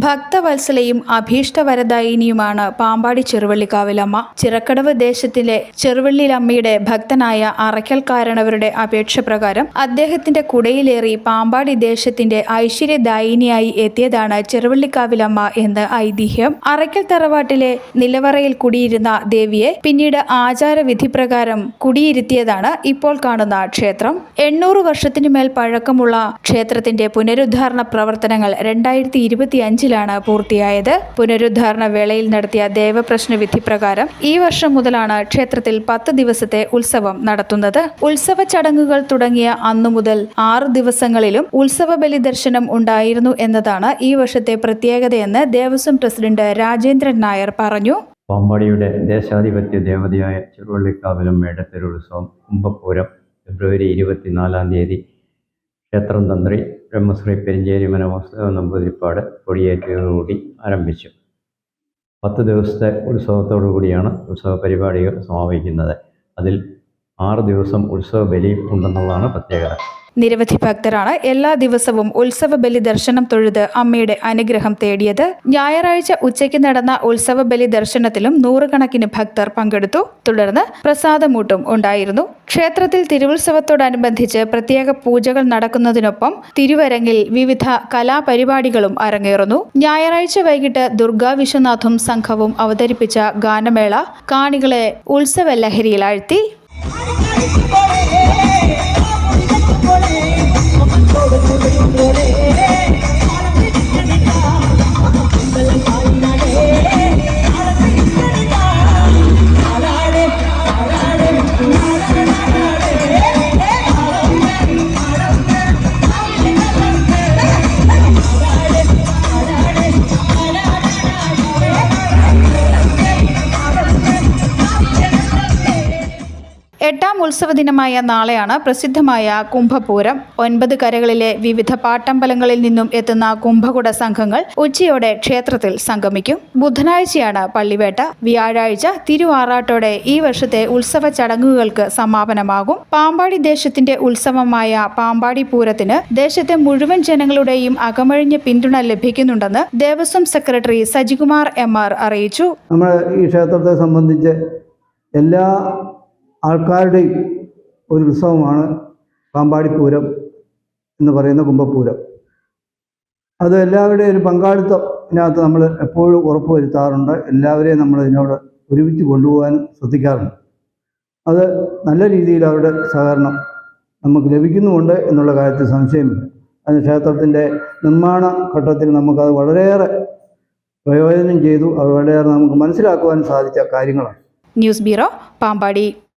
ഭക്തവത്സലയും അഭീഷ്ടവരദായിനിയുമാണ് പാമ്പാടി ചെറുവള്ളിക്കാവിലമ്മ. ചിറക്കടവ് ദേശത്തിലെ ചെറുവള്ളിലമ്മയുടെ ഭക്തനായ അറയ്ക്കൽക്കാരണവരുടെ അപേക്ഷ പ്രകാരം അദ്ദേഹത്തിന്റെ കുടയിലേറി പാമ്പാടി ദേശത്തിന്റെ ഐശ്വര്യദായിനിയായി എത്തിയതാണ് ചെറുവള്ളിക്കാവിലമ്മ എന്ന് ഐതിഹ്യം. അറയ്ക്കൽ തറവാട്ടിലെ നിലവറയിൽ കുടിയിരുന്ന ദേവിയെ പിന്നീട് ആചാരവിധിപ്രകാരം കുടിയിരുത്തിയതാണ് ഇപ്പോൾ കാണുന്ന ക്ഷേത്രം. 800 വർഷത്തിനു മേൽ പഴക്കമുള്ള ക്ഷേത്രത്തിന്റെ പുനരുദ്ധാരണ പ്രവർത്തനങ്ങൾ 2025-ലാണ് പൂർത്തിയായത്. പുനരുദ്ധാരണ വേളയിൽ നടത്തിയ ദേവപ്രശ്ന വിധി പ്രകാരം ഈ വർഷം മുതലാണ് ക്ഷേത്രത്തിൽ 10 ദിവസത്തെ ഉത്സവം നടത്തുന്നത്. ഉത്സവ ചടങ്ങുകൾ തുടങ്ങിയ അന്നു മുതൽ 6 ദിവസങ്ങളിലും ഉത്സവ ബലി ദർശനം ഉണ്ടായിരുന്നു എന്നതാണ് ഈ വർഷത്തെ പ്രത്യേകതയെന്ന് ദേവസ്വം പ്രസിഡന്റ് രാജേന്ദ്രൻ നായർ പറഞ്ഞു. പാമ്പാടിയുടെ ദേശാധിപത്യ ദേവതയായ ചെറുവള്ളിക്കാവിലമ്മയുടെ തിരുവുത്സവം കുംഭപ്പൂരം ഫെബ്രുവരി 24-ാം തീയതി ക്ഷേത്രം തന്ത്രി ബ്രഹ്മശ്രീ പെരിഞ്ചേരി മനവാസുദേവ നമ്പൂതിരിപ്പാട് കൊടിയേറ്റതോടുകൂടി ആരംഭിച്ചു. 10 ദിവസത്തെ ഉത്സവത്തോടു കൂടിയാണ് ഉത്സവ പരിപാടികൾ സമാപിക്കുന്നത്. അതിൽ 6 ദിവസം ഉത്സവ ബലിയും ഉണ്ടെന്നുള്ളതാണ് പ്രത്യേകത. നിരവധി ഭക്തരാണ് എല്ലാ ദിവസവും ഉത്സവ ബലി ദർശനം തൊഴുത് അമ്മയുടെ അനുഗ്രഹം തേടിയത്. ഞായറാഴ്ച ഉച്ചയ്ക്ക് നടന്ന ഉത്സവ ബലി ദർശനത്തിലും 100 കണക്കിന് ഭക്തർ പങ്കെടുത്തു. തുടർന്ന് പ്രസാദമൂട്ടും ഉണ്ടായിരുന്നു. ക്ഷേത്രത്തിൽ തിരുവുത്സവത്തോടനുബന്ധിച്ച് പ്രത്യേക പൂജകൾ നടക്കുന്നതിനൊപ്പം തിരുവരങ്ങിൽ വിവിധ കലാപരിപാടികളും അരങ്ങേറുന്നു. ഞായറാഴ്ച വൈകിട്ട് ദുർഗാ വിശ്വനാഥും സംഘവും അവതരിപ്പിച്ച ഗാനമേള കാണികളെ ഉത്സവ ലഹരിയിലാഴ്ത്തി. എട്ടാം ഉത്സവ ദിനമായ നാളെയാണ് പ്രസിദ്ധമായ കുംഭപൂരം. 9 കരകളിലെ വിവിധ പാട്ടമ്പലങ്ങളിൽ നിന്നും എത്തുന്ന കുംഭകുട സംഘങ്ങൾ ഉച്ചയോടെ ക്ഷേത്രത്തിൽ സംഗമിക്കും. ബുധനാഴ്ചയാണ് പള്ളിവേട്ട. വ്യാഴാഴ്ച തിരുവാറാട്ടോടെ ഈ വർഷത്തെ ഉത്സവ ചടങ്ങുകൾക്ക് സമാപനമാകും. പാമ്പാടി ദേശത്തിന്റെ ഉത്സവമായ പാമ്പാടി പൂരത്തിന് ദേശത്തെ മുഴുവൻ ജനങ്ങളുടെയും അകമഴിഞ്ഞ പിന്തുണ ലഭിക്കുന്നുണ്ടെന്ന് ദേവസ്വം സെക്രട്ടറി സജികുമാർ MR അറിയിച്ചു. നമ്മൾ ഈ ക്ഷേത്രത്തെ സംബന്ധിച്ച് എല്ലാ ആൾക്കാരുടെയും ഒരു ഉത്സവമാണ് പാമ്പാടി പൂരം എന്ന് പറയുന്ന കുംഭപൂരം. അത് എല്ലാവരുടെയും ഒരു പങ്കാളിത്തത്തിനകത്ത് നമ്മൾ എപ്പോഴും ഉറപ്പുവരുത്താറുണ്ട്. എല്ലാവരെയും നമ്മൾ ഇതിനോട് ഒരുമിച്ച് കൊണ്ടുപോകാൻ ശ്രദ്ധിക്കാറുണ്ട്. അത് നല്ല രീതിയിൽ അവരുടെ സഹകരണം നമുക്ക് ലഭിക്കുന്നുമുണ്ട് എന്നുള്ള കാര്യത്തിൽ സംശയമില്ല. അത് ക്ഷേത്രത്തിൻ്റെ നിർമ്മാണ ഘട്ടത്തിൽ നമുക്കത് വളരെയേറെ പ്രയോജനം ചെയ്തു. അത് വളരെയേറെ നമുക്ക് മനസ്സിലാക്കുവാൻ സാധിച്ച കാര്യങ്ങളാണ്. News bureau, Pampady.